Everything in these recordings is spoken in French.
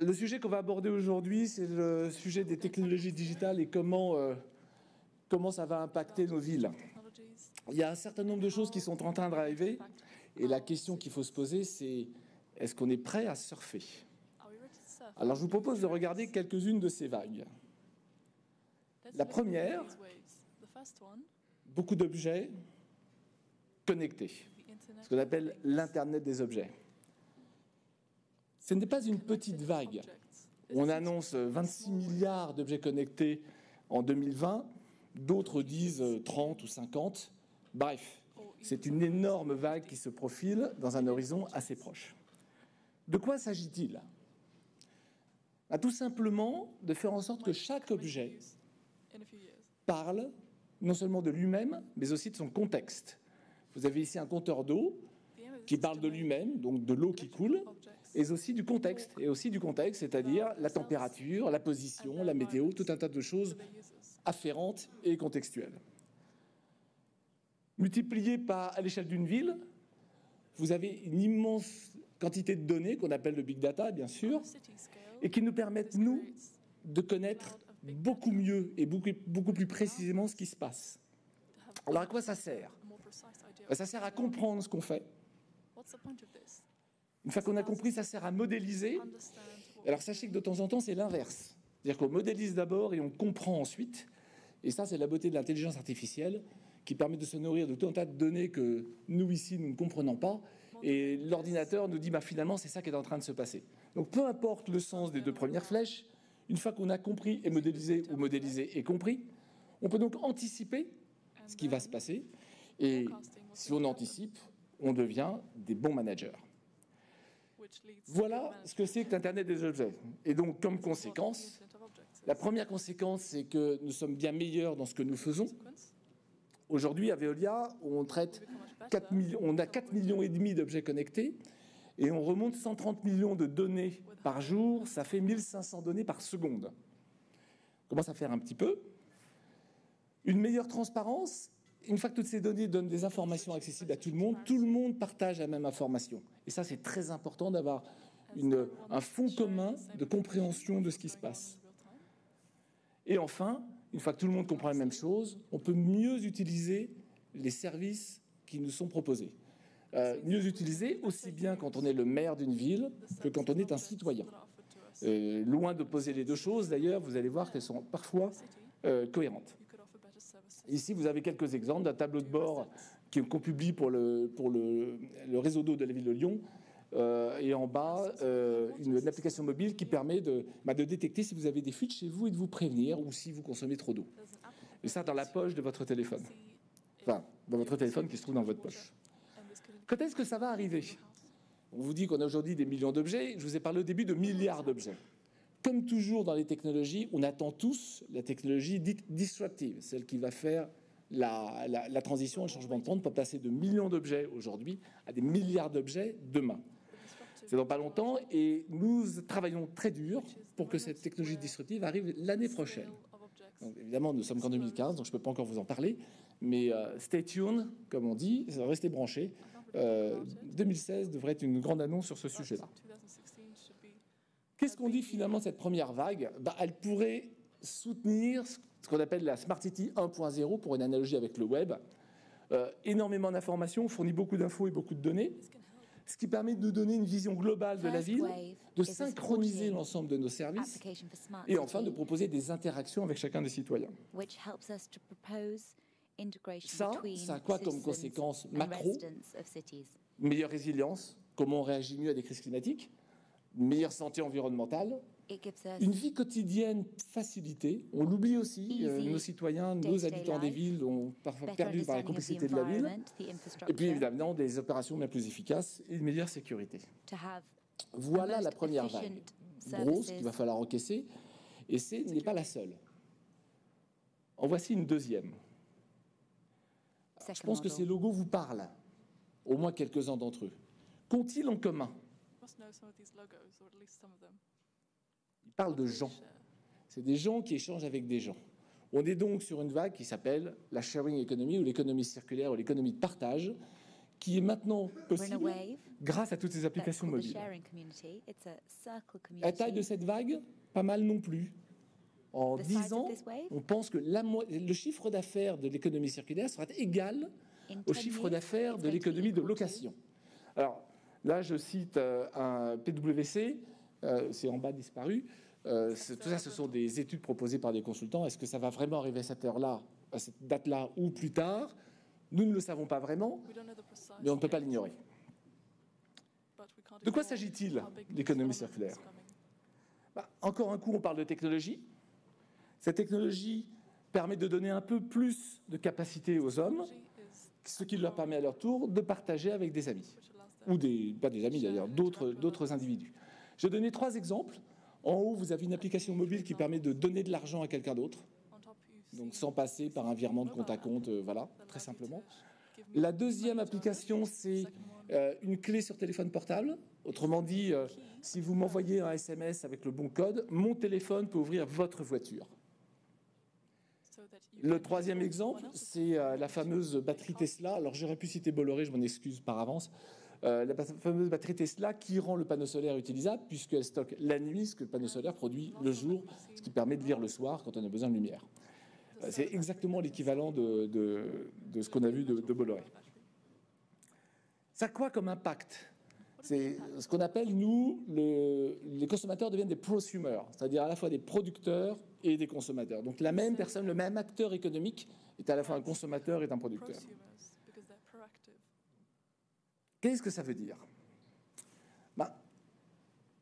Le sujet qu'on va aborder aujourd'hui, c'est le sujet des technologies digitales et comment ça va impacter nos villes. Il y a un certain nombre de choses qui sont en train d'arriver et la question qu'il faut se poser, c'est est-ce qu'on est prêt à surfer? Alors je vous propose de regarder quelques-unes de ces vagues. La première, beaucoup d'objets connectés, ce qu'on appelle l'Internet des objets. Ce n'est pas une petite vague. On annonce 26 milliards d'objets connectés en 2020, d'autres disent 30 ou 50. Bref, c'est une énorme vague qui se profile dans un horizon assez proche. De quoi s'agit-il? Tout simplement de faire en sorte que chaque objet parle non seulement de lui-même, mais aussi de son contexte. Vous avez ici un compteur d'eau qui parle de lui-même, donc de l'eau qui coule, et aussi du contexte, c'est-à-dire la température, la position, la météo, tout un tas de choses afférentes et contextuelles. Multiplié à l'échelle d'une ville, vous avez une immense quantité de données qu'on appelle le big data, bien sûr, et qui nous permettent, nous, de connaître beaucoup mieux et beaucoup plus précisément ce qui se passe. Alors, à quoi ça sert? Ça sert à comprendre ce qu'on fait. Une fois qu'on a compris, ça sert à modéliser. Alors, sachez que de temps en temps, c'est l'inverse. C'est-à-dire qu'on modélise d'abord et on comprend ensuite. Et ça, c'est la beauté de l'intelligence artificielle qui permet de se nourrir de tout un tas de données que nous, ici, nous ne comprenons pas. Et l'ordinateur nous dit, finalement, c'est ça qui est en train de se passer. Donc, peu importe le sens des deux premières flèches, une fois qu'on a compris et modélisé, ou modélisé et compris, on peut donc anticiper ce qui va se passer. Et si on anticipe, on devient des bons managers. Voilà ce que c'est que l'Internet des objets. Et donc, comme conséquence, la première conséquence, c'est que nous sommes bien meilleurs dans ce que nous faisons. Aujourd'hui, à Veolia, on a 4,5 millions d'objets connectés et on remonte 130 millions de données par jour. Ça fait 1500 données par seconde. On commence à faire un petit peu. Une meilleure transparence. Une fois que toutes ces données donnent des informations accessibles à tout le monde partage la même information. Et ça, c'est très important d'avoir un fond commun de compréhension de ce qui se passe. Et enfin, une fois que tout le monde comprend la même chose, on peut mieux utiliser les services qui nous sont proposés. Mieux utiliser aussi bien quand on est le maire d'une ville que quand on est un citoyen. Loin de poser les deux choses, d'ailleurs, vous allez voir qu'elles sont parfois cohérentes. Ici, vous avez quelques exemples d'un tableau de bord qu'on publie pour le réseau d'eau de la ville de Lyon. Et en bas, une application mobile qui permet de détecter si vous avez des fuites chez vous et de vous prévenir ou si vous consommez trop d'eau. Et ça, dans la poche de votre téléphone. Enfin, dans votre téléphone qui se trouve dans votre poche. Quand est-ce que ça va arriver? On vous dit qu'on a aujourd'hui des millions d'objets. Je vous ai parlé au début de milliards d'objets. Comme toujours dans les technologies, on attend tous la technologie dite disruptive, celle qui va faire la transition, le changement de temps, pour passer de millions d'objets aujourd'hui à des milliards d'objets demain. C'est dans pas longtemps et nous travaillons très dur pour que cette technologie disruptive arrive l'année prochaine. Donc, évidemment, nous sommes qu'en 2015, donc je ne peux pas encore vous en parler, mais stay tuned, comme on dit, restez branchés. 2016 devrait être une grande annonce sur ce sujet-là. Qu'est-ce qu'on dit finalement de cette première vague? Elle pourrait soutenir ce qu'on appelle la Smart City 1.0 pour une analogie avec le web. Énormément d'informations, on fournit beaucoup d'infos et beaucoup de données, ce qui permet de donner une vision globale de la ville, de synchroniser l'ensemble de nos services et enfin de proposer des interactions avec chacun des citoyens. Ça a quoi comme conséquence macro? Meilleure résilience, comment on réagit mieux à des crises climatiques, meilleure santé environnementale, une vie quotidienne facilitée. On l'oublie aussi, nos citoyens, nos habitants des villes ont parfois perdu par la complexité de la ville. Et puis évidemment, des opérations bien plus efficaces et une meilleure sécurité. Voilà la première vague grosse qu'il va falloir encaisser. Et ce n'est pas la seule. En voici une deuxième. Je pense que ces logos vous parlent, au moins quelques-uns d'entre eux. Qu'ont-ils en commun? Ils parlent de gens. C'est des gens qui échangent avec des gens. On est donc sur une vague qui s'appelle la sharing economy ou l'économie circulaire ou l'économie de partage, qui est maintenant possible grâce à toutes ces applications mobiles. La taille de cette vague, pas mal non plus. En 10 ans, on pense que le chiffre d'affaires de l'économie circulaire sera égal au chiffre d'affaires de l'économie de location. Alors là, je cite un PwC, c'est en bas disparu. Tout ça, ce sont des études proposées par des consultants. Est-ce que ça va vraiment arriver à cette heure-là, à cette date-là ou plus tard? Nous ne le savons pas vraiment, mais on ne peut pas l'ignorer. De quoi s'agit-il, l'économie circulaire? Encore un coup, on parle de technologie. Cette technologie permet de donner un peu plus de capacité aux hommes, ce qui leur permet à leur tour de partager avec des amis, ou pas des amis d'ailleurs, d'autres individus. Je vais donner 3 exemples. En haut, vous avez une application mobile qui permet de donner de l'argent à quelqu'un d'autre, donc sans passer par un virement de compte à compte, voilà, très simplement. La deuxième application, c'est une clé sur téléphone portable. Autrement dit, si vous m'envoyez un SMS avec le bon code, mon téléphone peut ouvrir votre voiture. Le troisième exemple, c'est la fameuse batterie Tesla. Alors, j'aurais pu citer Bolloré, je m'en excuse par avance. La fameuse batterie Tesla qui rend le panneau solaire utilisable puisqu'elle stocke la nuit ce que le panneau solaire produit le jour, ce qui permet de lire le soir quand on a besoin de lumière. C'est exactement l'équivalent de ce qu'on a vu de Bolloré. Ça a quoi comme impact? C'est ce qu'on appelle, nous, les consommateurs deviennent des prosumers, c'est-à-dire à la fois des producteurs et des consommateurs. Donc la même personne, le même acteur économique est à la fois un consommateur et un producteur. Qu'est-ce que ça veut dire?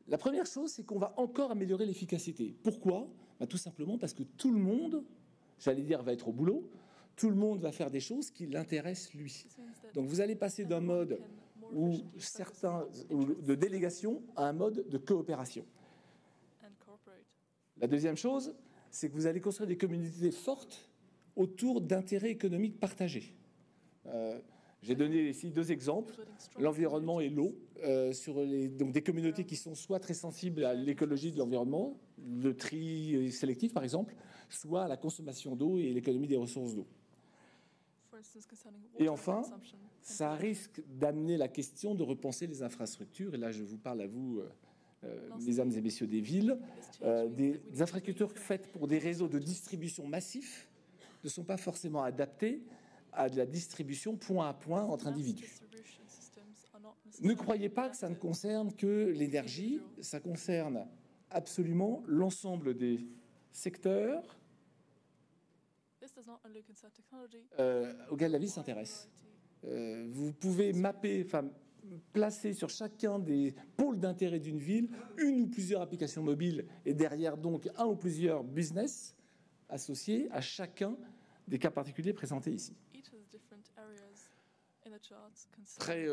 La première chose, c'est qu'on va encore améliorer l'efficacité. Pourquoi? Tout simplement parce que tout le monde, j'allais dire, va être au boulot. Tout le monde va faire des choses qui l'intéressent lui. Donc vous allez passer d'un mode de délégation à un mode de coopération. La deuxième chose, c'est que vous allez construire des communautés fortes autour d'intérêts économiques partagés. J'ai donné ici 2 exemples, l'environnement et l'eau, donc des communautés qui sont soit très sensibles à l'écologie de l'environnement, le tri sélectif par exemple, soit à la consommation d'eau et l'économie des ressources d'eau. Et enfin, ça risque d'amener la question de repenser les infrastructures, et là je vous parle à vous, mesdames et messieurs des villes, des infrastructures faites pour des réseaux de distribution massifs ne sont pas forcément adaptées à de la distribution point à point entre individus. Ne croyez pas que ça ne concerne que l'énergie, ça concerne absolument l'ensemble des secteurs auxquels la vie s'intéresse. Vous pouvez placer sur chacun des pôles d'intérêt d'une ville une ou plusieurs applications mobiles et derrière donc un ou plusieurs business associés à chacun des cas particuliers présentés ici. Très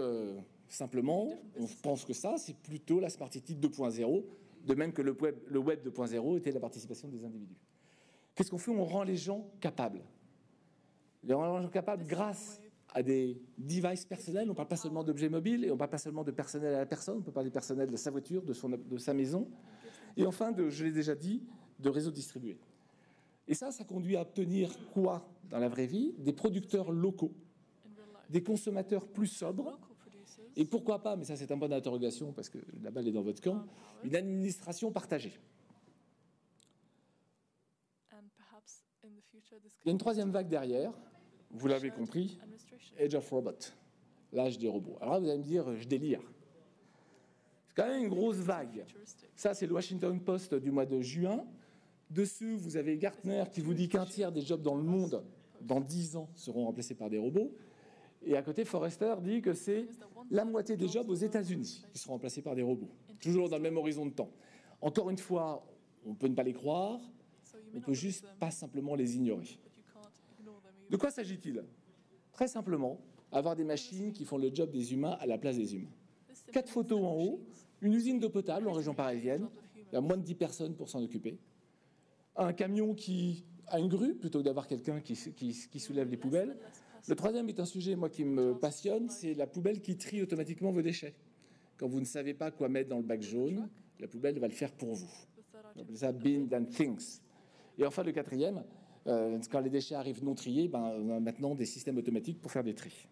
simplement, on pense que ça, c'est plutôt la Smart City 2.0, de même que le web 2.0 était la participation des individus. Qu'est-ce qu'on fait? On rend les gens capables. On rend les gens capables grâce à des devices personnels. On ne parle pas seulement d'objets mobiles et on ne parle pas seulement de personnel à la personne, on peut parler de personnel de sa voiture, de sa maison. Et enfin, je l'ai déjà dit, de réseaux distribués. Et ça conduit à obtenir quoi dans la vraie vie? Des producteurs locaux, des consommateurs plus sobres, et pourquoi pas, mais ça c'est un point d'interrogation parce que la balle est dans votre camp, une administration partagée. Il y a une troisième vague derrière, vous l'avez compris, Age of Robot, l'âge des robots. Alors là, vous allez me dire, je délire. C'est quand même une grosse vague. Ça, c'est le Washington Post du mois de juin. Dessus, vous avez Gartner qui vous dit qu'un tiers des jobs dans le monde, dans 10 ans, seront remplacés par des robots. Et à côté, Forrester dit que c'est la moitié des jobs aux États-Unis qui seront remplacés par des robots. Toujours dans le même horizon de temps. Encore une fois, on peut ne pas les croire, on peut juste pas simplement les ignorer. De quoi s'agit-il? Très simplement, avoir des machines qui font le job des humains à la place des humains. 4 photos en haut, une usine d'eau potable en région parisienne, il y a moins de 10 personnes pour s'en occuper. Un camion qui a une grue, plutôt que d'avoir quelqu'un qui soulève les poubelles. Le troisième est un sujet, moi, qui me passionne, c'est la poubelle qui trie automatiquement vos déchets. Quand vous ne savez pas quoi mettre dans le bac jaune, la poubelle va le faire pour vous. On appelle ça bin and things. Et enfin, le quatrième, quand les déchets arrivent non triés, on a maintenant des systèmes automatiques pour faire des tris.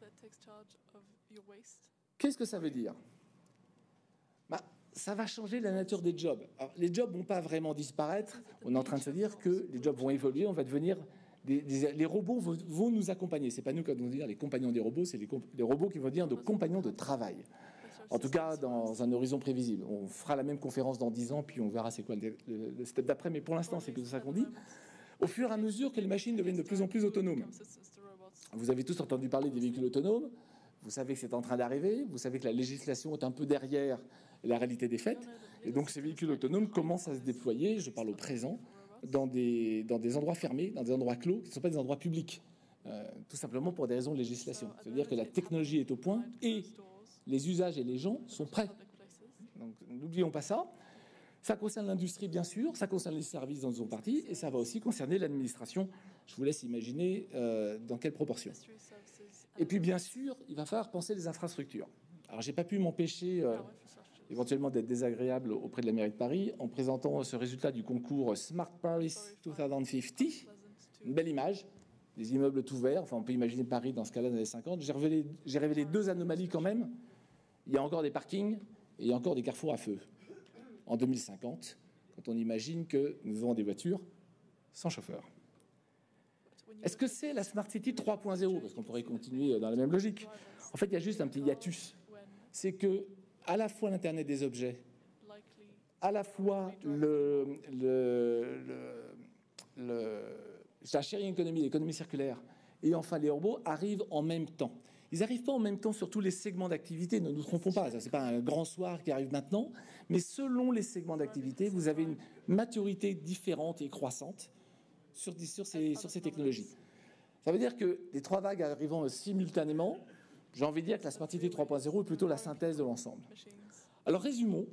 Qu'est-ce que ça veut dire? ça va changer la nature des jobs. Alors, les jobs vont pas vraiment disparaître. On est en train de se dire que les jobs vont évoluer. On va devenir les robots vont nous accompagner. C'est pas nous qui allons dire les compagnons des robots, c'est les robots qui vont dire de compagnons de travail. En tout cas, dans un horizon prévisible. On fera la même conférence dans 10 ans, puis on verra c'est quoi le step d'après. Mais pour l'instant, c'est que ça qu'on dit. Au fur et à mesure que les machines deviennent de plus en plus autonomes. Vous avez tous entendu parler des véhicules autonomes. Vous savez que c'est en train d'arriver. Vous savez que la législation est un peu derrière la réalité des faits. Et donc, ces véhicules autonomes commencent à se déployer, je parle au présent, dans des endroits fermés, dans des endroits clos, qui ne sont pas des endroits publics. Tout simplement pour des raisons de législation. C'est-à-dire que la technologie est au point et les usages et les gens sont prêts. Donc, n'oublions pas ça. Ça concerne l'industrie, bien sûr, ça concerne les services dans une partie, et ça va aussi concerner l'administration. Je vous laisse imaginer dans quelle proportion. Et puis, bien sûr, il va falloir penser les infrastructures. Alors, j'ai pas pu m'empêcher éventuellement d'être désagréable auprès de la mairie de Paris en présentant ce résultat du concours Smart Paris 2050. Une belle image, des immeubles tout verts. Enfin, on peut imaginer Paris dans ce cas-là dans les années 50. J'ai révélé deux anomalies quand même. Il y a encore des parkings et il y a encore des carrefours à feu. En 2050, quand on imagine que nous avons des voitures sans chauffeur. Est-ce que c'est la Smart City 3.0 ? Parce qu'on pourrait continuer dans la même logique. En fait, il y a juste un petit hiatus. C'est que à la fois l'Internet des objets, à la fois la sharing economy, l'économie circulaire, et enfin les robots arrivent en même temps. Ils n'arrivent pas en même temps sur tous les segments d'activité, ne nous trompons pas, ce n'est pas un grand soir qui arrive maintenant, mais selon les segments d'activité, vous avez une maturité différente et croissante sur ces technologies. Ça veut dire que les trois vagues arrivant simultanément, j'ai envie de dire que la Smart City 3.0 est plutôt la synthèse de l'ensemble. Alors résumons,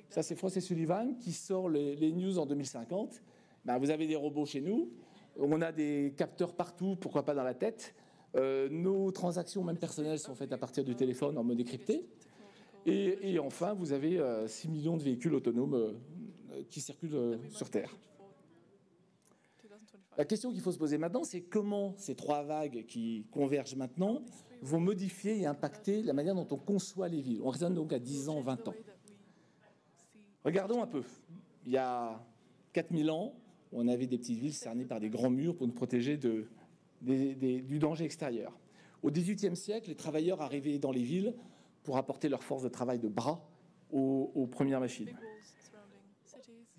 ça c'est Frost et Sullivan qui sort les news en 2050. Ben, vous avez des robots chez nous, on a des capteurs partout, pourquoi pas dans la tête. Nos transactions, même personnelles, sont faites à partir du téléphone en mode décrypté. Et enfin, vous avez 6 millions de véhicules autonomes qui circulent sur Terre. La question qu'il faut se poser maintenant, c'est comment ces trois vagues qui convergent maintenant vont modifier et impacter la manière dont on conçoit les villes. On raisonne donc à 10 ans, 20 ans. Regardons un peu. Il y a 4000 ans, on avait des petites villes cernées par des grands murs pour nous protéger du danger extérieur. Au XVIIIe siècle, les travailleurs arrivaient dans les villes pour apporter leur force de travail de bras aux premières machines.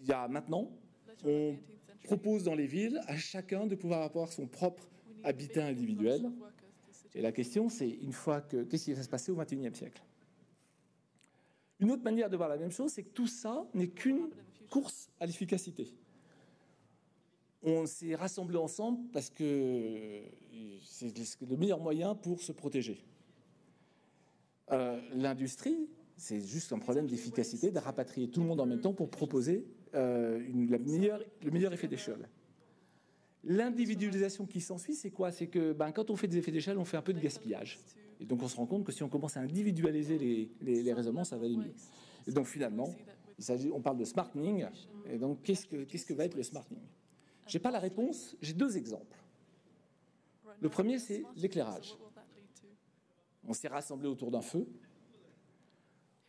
Il y a maintenant, on propose dans les villes à chacun de pouvoir avoir son propre habitat individuel. Et la question, c'est qu'est-ce qui va se passer au XXIe siècle ? Une autre manière de voir la même chose, c'est que tout ça n'est qu'une course à l'efficacité. On s'est rassemblés ensemble parce que c'est le meilleur moyen pour se protéger. L'industrie, c'est juste un problème d'efficacité, de rapatrier tout le monde en même temps pour proposer le meilleur effet d'échelle. L'individualisation qui s'ensuit, c'est quoi ? C'est que quand on fait des effets d'échelle, on fait un peu de gaspillage. Et donc on se rend compte que si on commence à individualiser les raisonnements, ça va aller mieux. Et donc finalement, on parle de smartening. Et donc qu'est-ce que va être le smartening ? Je n'ai pas la réponse, j'ai deux exemples. Le premier, c'est l'éclairage. On s'est rassemblés autour d'un feu.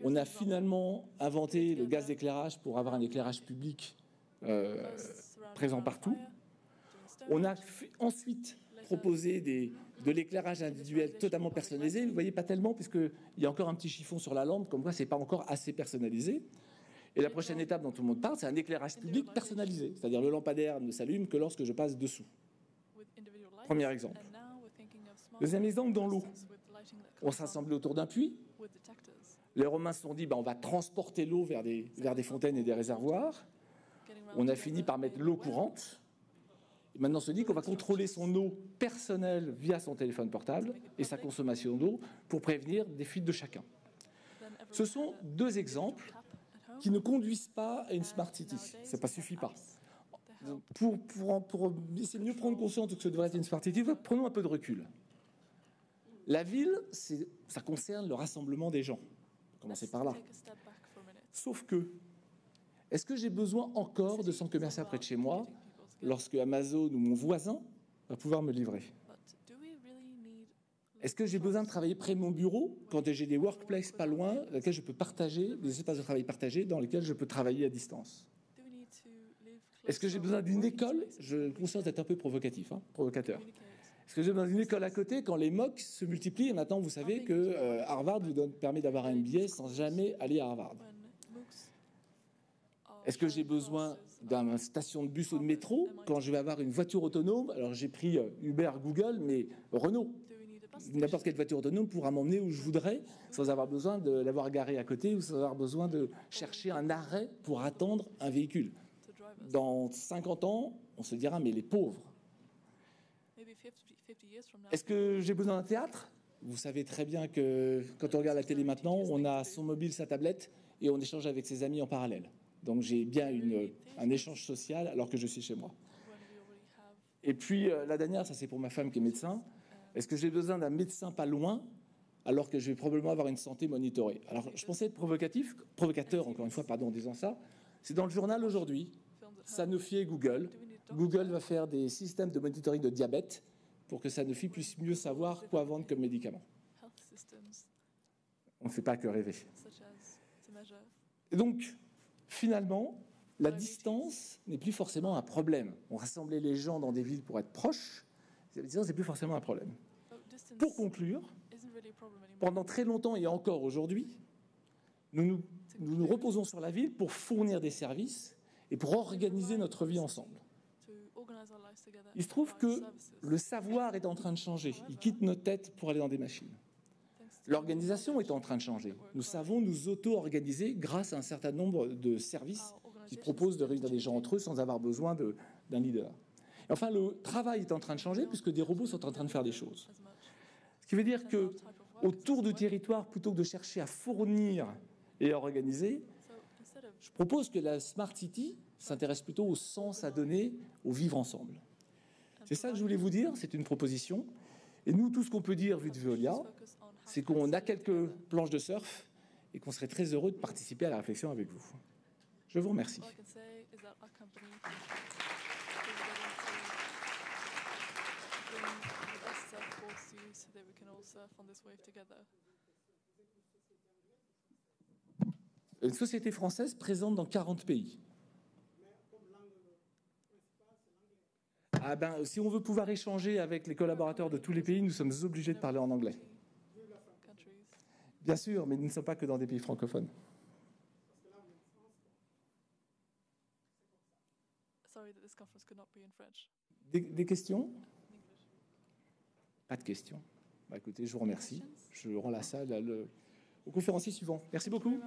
On a finalement inventé le gaz d'éclairage pour avoir un éclairage public présent partout. On a ensuite proposé de l'éclairage individuel totalement personnalisé. Vous ne voyez pas tellement, puisqu'il y a encore un petit chiffon sur la lampe, comme quoi ce n'est pas encore assez personnalisé. Et la prochaine étape dont tout le monde parle, c'est un éclairage public personnalisé. C'est-à-dire le lampadaire ne s'allume que lorsque je passe dessous. Premier exemple. Deuxième exemple, dans l'eau. On s'est rassemblés autour d'un puits. Les Romains se sont dit, on va transporter l'eau vers des fontaines et des réservoirs. On a fini par mettre l'eau courante. Et maintenant, on se dit qu'on va contrôler son eau personnelle via son téléphone portable et sa consommation d'eau pour prévenir des fuites de chacun. Ce sont deux exemples qui ne conduisent pas à une smart city. Ça ne suffit pas. Pour essayer de mieux prendre conscience de que ce devrait être une smart city, prenons un peu de recul. La ville, ça concerne le rassemblement des gens. Commencer par là. Sauf que, est-ce que j'ai besoin encore de 100 commerçants près de chez moi lorsque Amazon ou mon voisin va pouvoir me livrer ? Est-ce que j'ai besoin de travailler près de mon bureau quand j'ai des workplaces pas loin, dans lesquels je peux partager, des espaces de travail partagés dans lesquels je peux travailler à distance? Est-ce que j'ai besoin d'une école? Je conscience d'être un peu provocatif, provocateur. Est-ce que j'ai besoin d'une école à côté quand les MOOC se multiplient? Et maintenant, vous savez que Harvard vous permet d'avoir un MBA sans jamais aller à Harvard. Est-ce que j'ai besoin d'une station de bus ou de métro quand je vais avoir une voiture autonome? Alors, j'ai pris Uber, Google, mais Renault. N'importe quelle voiture autonome pourra m'emmener où je voudrais sans avoir besoin de l'avoir garé à côté ou sans avoir besoin de chercher un arrêt pour attendre un véhicule. Dans 50 ans, on se dira, mais les pauvres. Est-ce que j'ai besoin d'un théâtre? Vous savez très bien que quand on regarde la télé maintenant, on a son mobile, sa tablette, et on échange avec ses amis en parallèle. Donc j'ai bien un échange social alors que je suis chez moi. Et puis la dernière, ça c'est pour ma femme qui est médecin. Est-ce que j'ai besoin d'un médecin pas loin alors que je vais probablement avoir une santé monitorée? Alors je pensais être provocateur encore une fois, pardon, en disant ça. C'est dans le journal aujourd'hui, Sanofi et Google. Google va faire des systèmes de monitoring de diabète pour que Sanofi puisse mieux savoir quoi vendre comme médicament. On ne fait pas que rêver. Et donc, finalement, la distance n'est plus forcément un problème. On rassemblait les gens dans des villes pour être proches. La distance n'est plus forcément un problème. Pour conclure, pendant très longtemps et encore aujourd'hui, nous nous reposons sur la ville pour fournir des services et pour organiser notre vie ensemble. Il se trouve que le savoir est en train de changer. Il quitte nos têtes pour aller dans des machines. L'organisation est en train de changer. Nous savons nous auto-organiser grâce à un certain nombre de services qui proposent de réunir des gens entre eux sans avoir besoin d'un leader. Et enfin, le travail est en train de changer puisque des robots sont en train de faire des choses. Ce qui veut dire que autour du territoire, plutôt que de chercher à fournir et à organiser, je propose que la Smart City s'intéresse plutôt au sens à donner, au vivre ensemble. C'est ça que je voulais vous dire, c'est une proposition. Et nous, tout ce qu'on peut dire, vu de Veolia, c'est qu'on a quelques planches de surf et qu'on serait très heureux de participer à la réflexion avec vous. Je vous remercie. Une société française présente dans 40 pays. Ah ben, si on veut pouvoir échanger avec les collaborateurs de tous les pays, nous sommes obligés de parler en anglais. Bien sûr, mais nous ne sommes pas que dans des pays francophones. Des questions? Pas de questions. Bah, écoutez, je vous remercie. Je rends la salle au conférencier suivant. Merci beaucoup.